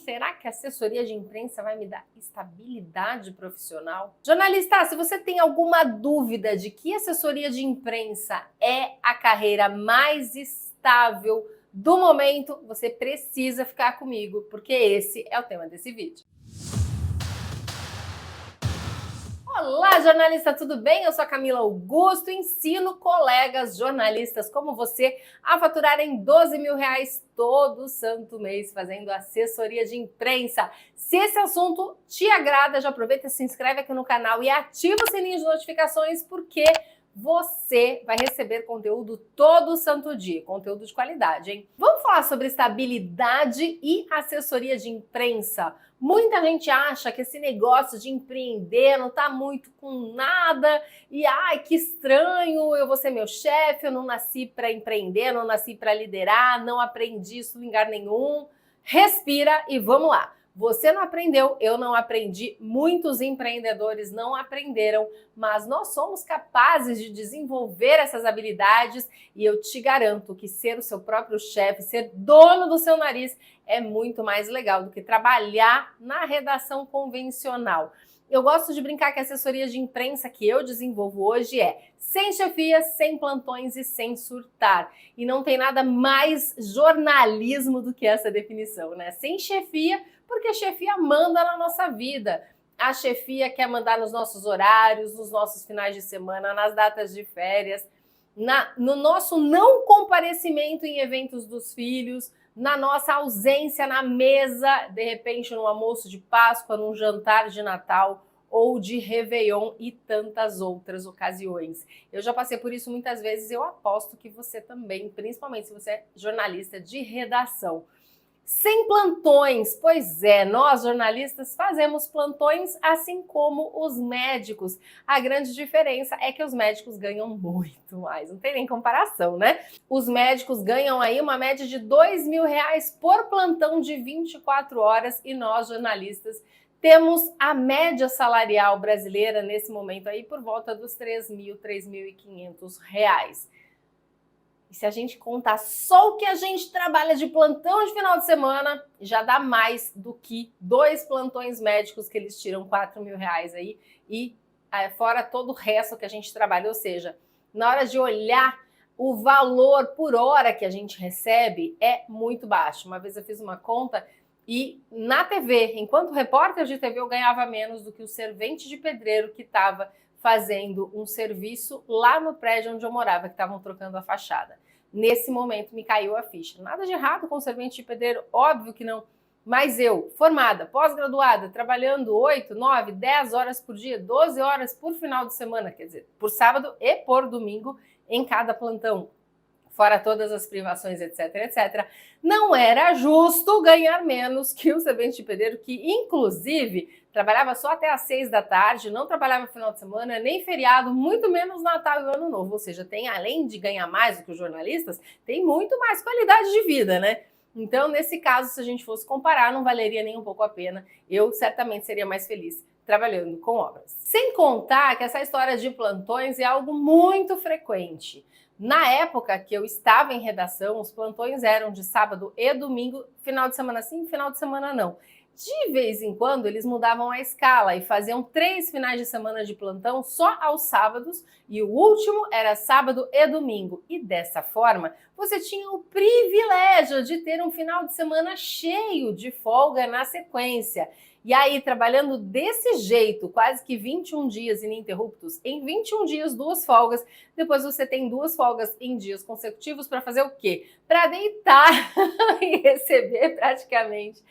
Será que a assessoria de imprensa vai me dar estabilidade profissional? Jornalista, se você tem alguma dúvida de que assessoria de imprensa é a carreira mais estável do momento, você precisa ficar comigo, porque esse é o tema desse vídeo. Olá, jornalista, tudo bem? Eu sou a Camila Augusto, ensino colegas jornalistas como você a faturarem R$ 12 mil todo santo mês fazendo assessoria de imprensa. Se esse assunto te agrada, já aproveita e se inscreve aqui no canal e ativa o sininho de notificações, porque você vai receber conteúdo todo santo dia, conteúdo de qualidade, hein? Vamos falar sobre estabilidade e assessoria de imprensa. Muita gente acha que esse negócio de empreender não tá muito com nada e ai, que estranho, eu vou ser meu chefe, eu não nasci para empreender, não nasci para liderar, não aprendi isso em lugar nenhum. Respira e vamos lá. Você não aprendeu, eu não aprendi, muitos empreendedores não aprenderam, mas nós somos capazes de desenvolver essas habilidades e eu te garanto que ser o seu próprio chefe, ser dono do seu nariz é muito mais legal do que trabalhar na redação convencional. Eu gosto de brincar que a assessoria de imprensa que eu desenvolvo hoje é sem chefia, sem plantões e sem surtar. E não tem nada mais jornalismo do que essa definição, né? Sem chefia, porque a chefia manda na nossa vida. A chefia quer mandar nos nossos horários, nos nossos finais de semana, nas datas de férias, no nosso não comparecimento em eventos dos filhos, na nossa ausência na mesa, de repente no almoço de Páscoa, num jantar de Natal ou de Réveillon e tantas outras ocasiões. Eu já passei por isso muitas vezes, eu aposto que você também, principalmente se você é jornalista de redação. Sem plantões, pois é, nós jornalistas fazemos plantões assim como os médicos. A grande diferença é que os médicos ganham muito mais, não tem nem comparação, né? Os médicos ganham aí uma média de R$ 2 mil por plantão de 24 horas e nós jornalistas temos a média salarial brasileira nesse momento aí por volta dos R$ 3.000, R$ 3.500. E se a gente contar só o que a gente trabalha de plantão de final de semana, já dá mais do que 2 plantões médicos que eles tiram R$ 4 mil aí e fora todo o resto que a gente trabalha. Ou seja, na hora de olhar o valor por hora que a gente recebe é muito baixo. Uma vez eu fiz uma conta e na TV, enquanto repórter de TV, eu ganhava menos do que o servente de pedreiro que estava fazendo um serviço lá no prédio onde eu morava, que estavam trocando a fachada. Nesse momento me caiu a ficha. Nada de errado com servente de pedreiro, óbvio que não. Mas eu, formada, pós-graduada, trabalhando 8, 9, 10 horas por dia, 12 horas por final de semana, quer dizer, por sábado e por domingo em cada plantão, fora todas as privações, etc, etc, não era justo ganhar menos que o servente de pedreiro, que inclusive trabalhava só até às 6 da tarde, não trabalhava final de semana, nem feriado, muito menos Natal e Ano Novo. Ou seja, tem, além de ganhar mais do que os jornalistas, tem muito mais qualidade de vida, né? Então, nesse caso, se a gente fosse comparar, não valeria nem um pouco a pena. Eu certamente seria mais feliz trabalhando com obras. Sem contar que essa história de plantões é algo muito frequente. Na época que eu estava em redação, os plantões eram de sábado e domingo, final de semana sim, final de semana não. De vez em quando eles mudavam a escala e faziam 3 finais de semana de plantão só aos sábados e o último era sábado e domingo. E dessa forma, você tinha o privilégio de ter um final de semana cheio de folga na sequência. E aí, trabalhando desse jeito, quase que 21 dias ininterruptos, em 21 dias, 2 folgas, depois você tem 2 folgas em dias consecutivos para fazer o quê? Para deitar e receber praticamente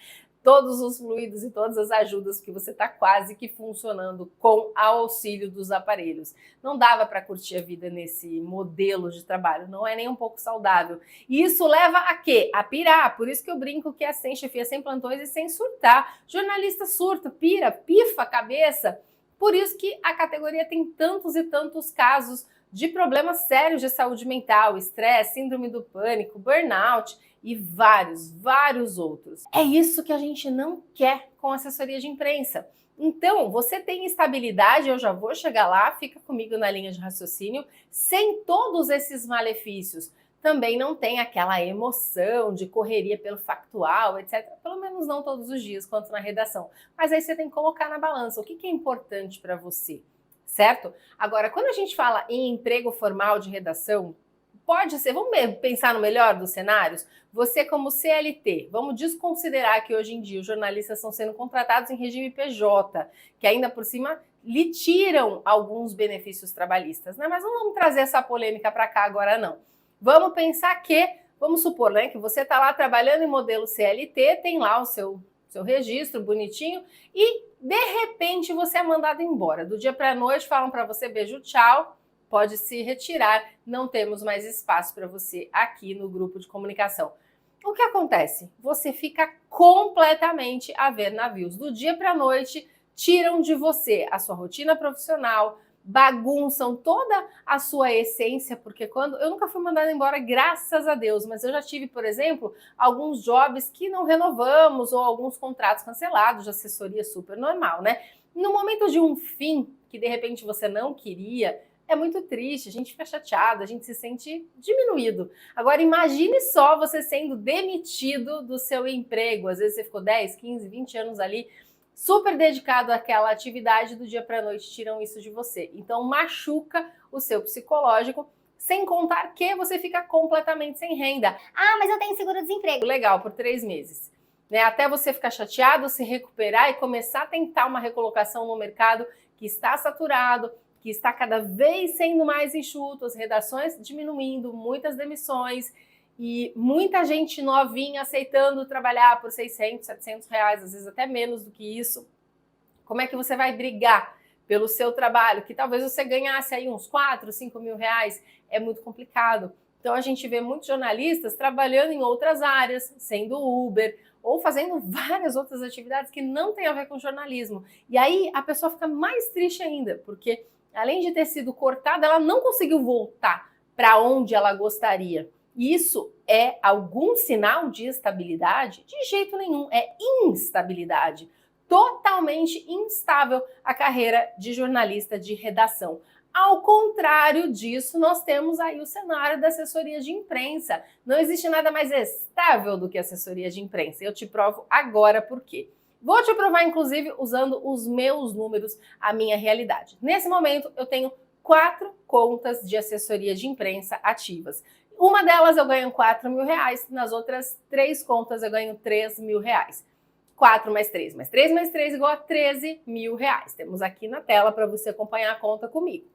todos os fluidos e todas as ajudas que você está quase que funcionando com o auxílio dos aparelhos. Não dava para curtir a vida nesse modelo de trabalho, não é nem um pouco saudável. E isso leva a quê? A pirar. Por isso que eu brinco que é sem chefia, sem plantões e sem surtar. Jornalista surta, pira, pifa a cabeça. Por isso que a categoria tem tantos e tantos casos de problemas sérios de saúde mental, estresse, síndrome do pânico, burnout e vários outros. É isso que a gente não quer com assessoria de imprensa. Então, você tem estabilidade, eu já vou chegar lá, fica comigo na linha de raciocínio, sem todos esses malefícios. também não tem aquela emoção de correria pelo factual, etc. Pelo menos não todos os dias, quanto na redação. Mas aí você tem que colocar na balança o que é importante para você, certo? Agora, quando a gente fala em emprego formal de redação, pode ser, vamos pensar no melhor dos cenários? Você como CLT, vamos desconsiderar que hoje em dia os jornalistas estão sendo contratados em regime PJ, que ainda por cima lhe tiram alguns benefícios trabalhistas, né? Mas não vamos trazer essa polêmica para cá agora, não. Vamos pensar que, vamos supor, né, que você está lá trabalhando em modelo CLT, tem lá o seu registro bonitinho e, de repente, você é mandado embora. Do dia para a noite falam para você beijo, tchau, pode se retirar, não temos mais espaço para você aqui no grupo de comunicação. O que acontece? Você fica completamente a ver navios. Do dia para a noite, tiram de você a sua rotina profissional, bagunçam toda a sua essência, porque quando eu nunca fui mandada embora, graças a Deus, mas eu já tive, por exemplo, alguns jobs que não renovamos ou alguns contratos cancelados de assessoria, super normal, né? No momento de um fim que de repente você não queria, é muito triste, a gente fica chateado, a gente se sente diminuído. Agora imagine só você sendo demitido do seu emprego, às vezes você ficou 10, 15, 20 anos ali, super dedicado àquela atividade, do dia para a noite tiram isso de você. Então machuca o seu psicológico, sem contar que você fica completamente sem renda. Ah, mas eu tenho seguro-desemprego. Legal, por 3 meses. Né? Até você ficar chateado, se recuperar e começar a tentar uma recolocação no mercado que está saturado, que está cada vez sendo mais enxuto, as redações diminuindo, muitas demissões e muita gente novinha aceitando trabalhar por 600, 700 reais, às vezes até menos do que isso. Como é que você vai brigar pelo seu trabalho, que talvez você ganhasse aí uns 4, 5 mil reais? É muito complicado. Então a gente vê muitos jornalistas trabalhando em outras áreas, sendo Uber, ou fazendo várias outras atividades que não têm a ver com jornalismo. E aí a pessoa fica mais triste ainda, porque além de ter sido cortada, ela não conseguiu voltar para onde ela gostaria. Isso é algum sinal de estabilidade? De jeito nenhum, é instabilidade. Totalmente instável a carreira de jornalista de redação. Ao contrário disso, nós temos aí o cenário da assessoria de imprensa. Não existe nada mais estável do que a assessoria de imprensa. Eu te provo agora por quê. Vou te provar, inclusive, usando os meus números, a minha realidade. Nesse momento, eu tenho 4 contas de assessoria de imprensa ativas. Uma delas eu ganho 4 mil reais, nas outras 3 contas eu ganho 3 mil reais. 4 mais 3 mais 3 mais 3 igual a 13 mil reais. Temos aqui na tela para você acompanhar a conta comigo.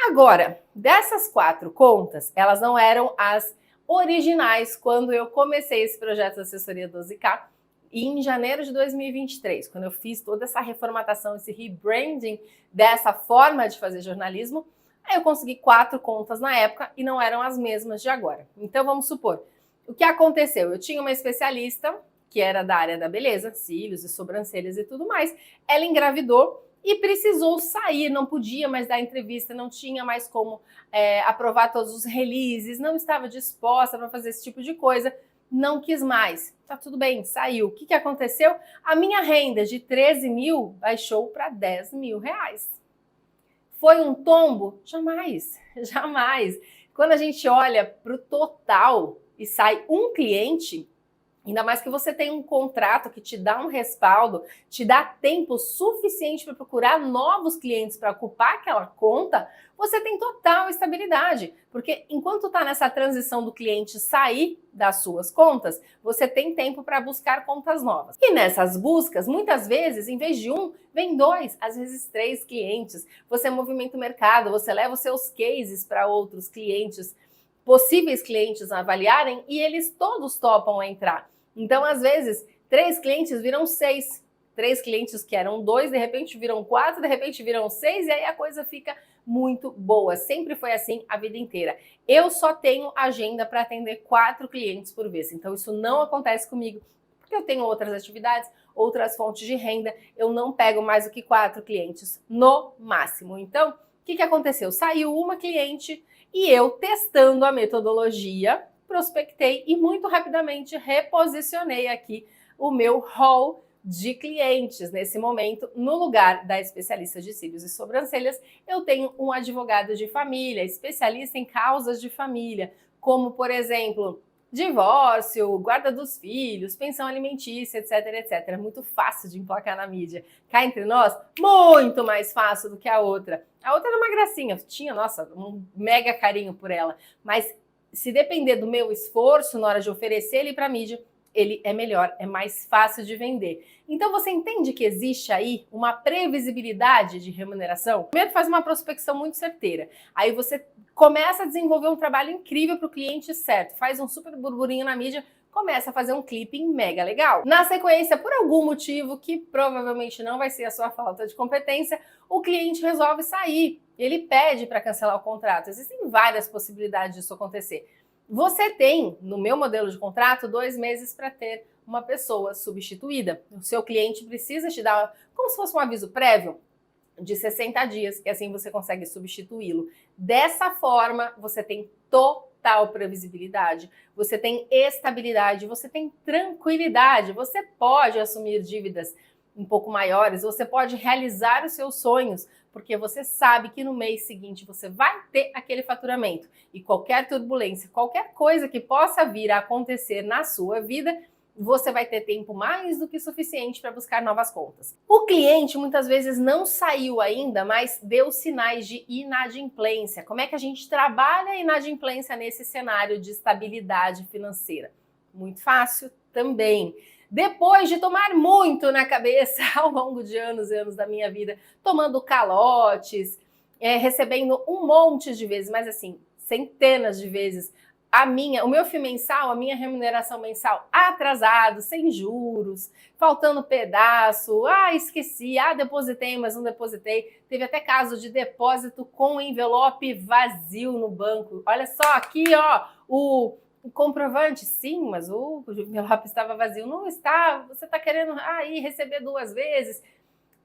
Agora, dessas 4 contas, elas não eram as originais quando eu comecei esse projeto de assessoria 12K, e em janeiro de 2023, quando eu fiz toda essa reformatação, esse rebranding dessa forma de fazer jornalismo, aí eu consegui 4 contas na época e não eram as mesmas de agora. Então vamos supor, o que aconteceu? Eu tinha uma especialista que era da área da beleza, cílios e sobrancelhas e tudo mais, ela engravidou e precisou sair, não podia mais dar entrevista, não tinha mais como aprovar todos os releases, não estava disposta para fazer esse tipo de coisa, não quis mais. Tá tudo bem, saiu. O que aconteceu? A minha renda de 13 mil baixou para 10 mil reais. Foi um tombo? Jamais, jamais. Quando a gente olha para o total e sai um cliente, ainda mais que você tem um contrato que te dá um respaldo, te dá tempo suficiente para procurar novos clientes para ocupar aquela conta, você tem total estabilidade. Porque enquanto está nessa transição do cliente sair das suas contas, você tem tempo para buscar contas novas. E nessas buscas, muitas vezes, em vez de um, vem 2, às vezes 3 clientes. Você movimenta o mercado, você leva os seus cases para outros clientes, possíveis clientes avaliarem, e eles todos topam entrar. Então, às vezes, 3 clientes viram 6. 3 clientes que eram 2, de repente viram 4, de repente viram 6, e aí a coisa fica muito boa. Sempre foi assim a vida inteira. Eu só tenho agenda para atender 4 clientes por vez. Então, isso não acontece comigo, porque eu tenho outras atividades, outras fontes de renda. Eu não pego mais do que 4 clientes no máximo. Então, o que aconteceu? Saiu uma cliente e eu, testando a metodologia, prospectei e muito rapidamente reposicionei aqui o meu hall de clientes. Nesse momento, no lugar da especialista de cílios e sobrancelhas, eu tenho um advogado de família, especialista em causas de família, como, por exemplo, divórcio, guarda dos filhos, pensão alimentícia, etc, etc. É muito fácil de emplacar na mídia. Cá entre nós, muito mais fácil do que a outra. A outra era uma gracinha, tinha, nossa, um mega carinho por ela. Mas se depender do meu esforço na hora de oferecer ele para a mídia, ele é melhor, é mais fácil de vender. Então você entende que existe aí uma previsibilidade de remuneração? Primeiro faz uma prospecção muito certeira. Aí você começa a desenvolver um trabalho incrível para o cliente certo, faz um super burburinho na mídia, começa a fazer um clipping mega legal. Na sequência, por algum motivo que provavelmente não vai ser a sua falta de competência, o cliente resolve sair. Ele pede para cancelar o contrato. Existem várias possibilidades disso acontecer. Você tem, no meu modelo de contrato, 2 meses para ter uma pessoa substituída. O seu cliente precisa te dar como se fosse um aviso prévio de 60 dias, e assim você consegue substituí-lo. Dessa forma, você tem total previsibilidade, você tem estabilidade, você tem tranquilidade, você pode assumir dívidas um pouco maiores, você pode realizar os seus sonhos, porque você sabe que no mês seguinte você vai ter aquele faturamento. E qualquer turbulência, qualquer coisa que possa vir a acontecer na sua vida, você vai ter tempo mais do que suficiente para buscar novas contas. O cliente muitas vezes não saiu ainda, mas deu sinais de inadimplência. Como é que a gente trabalha a inadimplência nesse cenário de estabilidade financeira? Muito fácil também. Depois de tomar muito na cabeça ao longo de anos e anos da minha vida, tomando calotes, recebendo um monte de vezes, mas assim, centenas de vezes, o meu FII mensal, a minha remuneração mensal atrasado, sem juros, faltando pedaço, esqueci, depositei, mas não depositei. Teve até caso de depósito com envelope vazio no banco. Olha só, aqui ó, o comprovante, sim, mas o envelope estava vazio. Não está, você está querendo receber 2 vezes.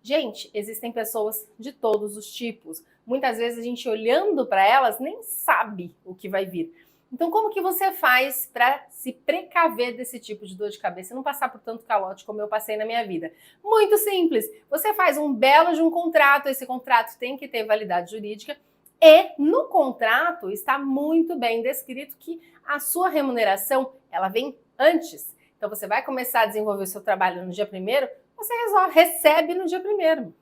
Gente, existem pessoas de todos os tipos. Muitas vezes a gente olhando para elas nem sabe o que vai vir. Então, como que você faz para se precaver desse tipo de dor de cabeça e não passar por tanto calote como eu passei na minha vida? Muito simples. Você faz um belo de um contrato, esse contrato tem que ter validade jurídica e no contrato está muito bem descrito que a sua remuneração, ela vem antes. Então, você vai começar a desenvolver o seu trabalho no dia 1º, você recebe no dia 1º.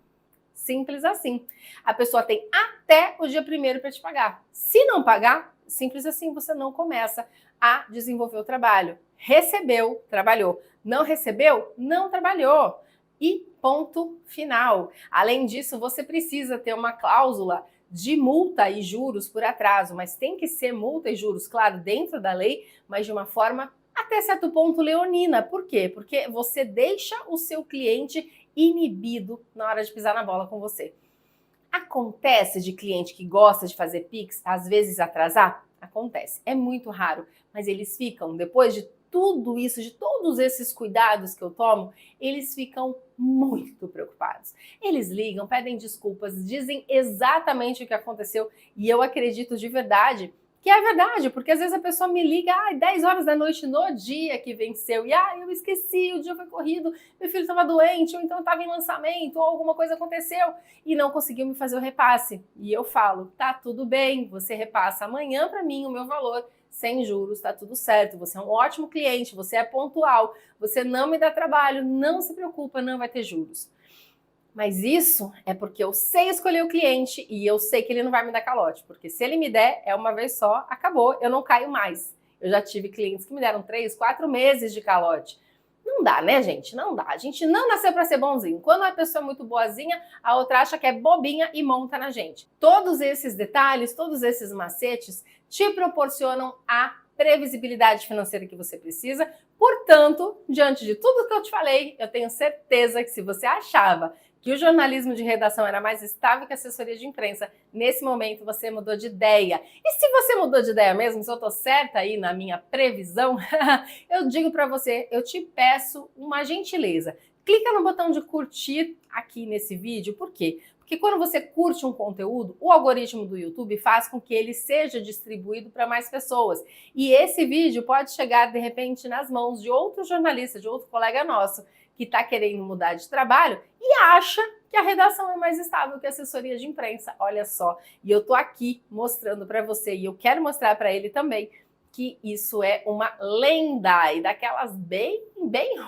Simples assim. A pessoa tem até o dia 1º para te pagar. Se não pagar, simples assim, você não começa a desenvolver o trabalho. Recebeu, trabalhou. Não recebeu, não trabalhou. E ponto final. Além disso, você precisa ter uma cláusula de multa e juros por atraso, mas tem que ser multa e juros, claro, dentro da lei, mas de uma forma até certo ponto leonina. Por quê? Porque você deixa o seu cliente inibido na hora de pisar na bola com você. Acontece de cliente que gosta de fazer Pix, às vezes atrasar? Acontece. É muito raro, mas eles ficam, depois de tudo isso, de todos esses cuidados que eu tomo, eles ficam muito preocupados. Eles ligam, pedem desculpas, dizem exatamente o que aconteceu e eu acredito de verdade que é verdade, porque às vezes a pessoa me liga 10 horas da noite no dia que venceu e eu esqueci, o dia foi corrido, meu filho estava doente, ou então estava em lançamento, ou alguma coisa aconteceu e não conseguiu me fazer o repasse. E eu falo, tá tudo bem, você repassa amanhã para mim o meu valor, sem juros, tá tudo certo, você é um ótimo cliente, você é pontual, você não me dá trabalho, não se preocupa, não vai ter juros. Mas isso é porque eu sei escolher o cliente e eu sei que ele não vai me dar calote, porque se ele me der, é uma vez só, acabou, eu não caio mais. Eu já tive clientes que me deram 3, 4 meses de calote. Não dá, né, gente? Não dá. A gente não nasceu para ser bonzinho. Quando uma pessoa é muito boazinha, a outra acha que é bobinha e monta na gente. Todos esses detalhes, todos esses macetes te proporcionam a previsibilidade financeira que você precisa. Portanto, diante de tudo que eu te falei, eu tenho certeza que se você achava que o jornalismo de redação era mais estável que a assessoria de imprensa, nesse momento você mudou de ideia. E se você mudou de ideia mesmo, se eu tô certa aí na minha previsão, eu digo para você, eu te peço uma gentileza. Clica no botão de curtir aqui nesse vídeo, por quê? Porque quando você curte um conteúdo, o algoritmo do YouTube faz com que ele seja distribuído para mais pessoas. E esse vídeo pode chegar, de repente, nas mãos de outro jornalista, de outro colega nosso, que está querendo mudar de trabalho e acha que a redação é mais estável que a assessoria de imprensa. Olha só, e eu tô aqui mostrando para você, e eu quero mostrar para ele também, que isso é uma lenda e daquelas bem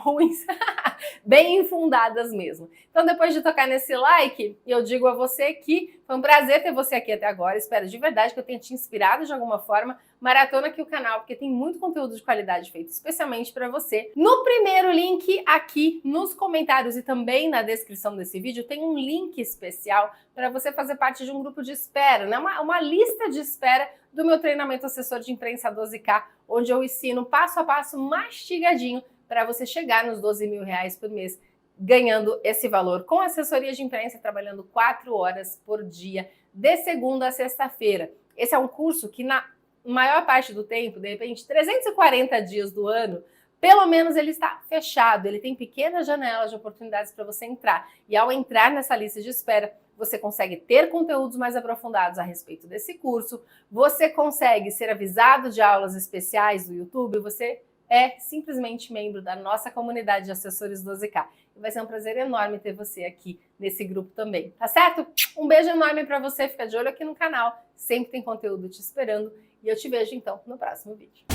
ruins, bem infundadas mesmo. Então, depois de tocar nesse like, eu digo a você que foi um prazer ter você aqui até agora. Espero de verdade que eu tenha te inspirado de alguma forma. Maratona aqui o canal, porque tem muito conteúdo de qualidade feito especialmente para você. No primeiro link aqui nos comentários e também na descrição desse vídeo tem um link especial para você fazer parte de um grupo de espera, né? Uma lista de espera do meu treinamento assessor de imprensa 12K, onde eu ensino passo a passo mastigadinho para você chegar nos 12 mil reais por mês, ganhando esse valor com assessoria de imprensa, trabalhando 4 horas por dia, de segunda a sexta-feira. Esse é um curso que na maior parte do tempo, de repente 340 dias do ano, pelo menos ele está fechado, ele tem pequenas janelas de oportunidades para você entrar. E ao entrar nessa lista de espera, você consegue ter conteúdos mais aprofundados a respeito desse curso, você consegue ser avisado de aulas especiais do YouTube, você é simplesmente membro da nossa comunidade de assessores 12K. E vai ser um prazer enorme ter você aqui nesse grupo também, tá certo? Um beijo enorme para você, fica de olho aqui no canal, sempre tem conteúdo te esperando e eu te vejo então no próximo vídeo.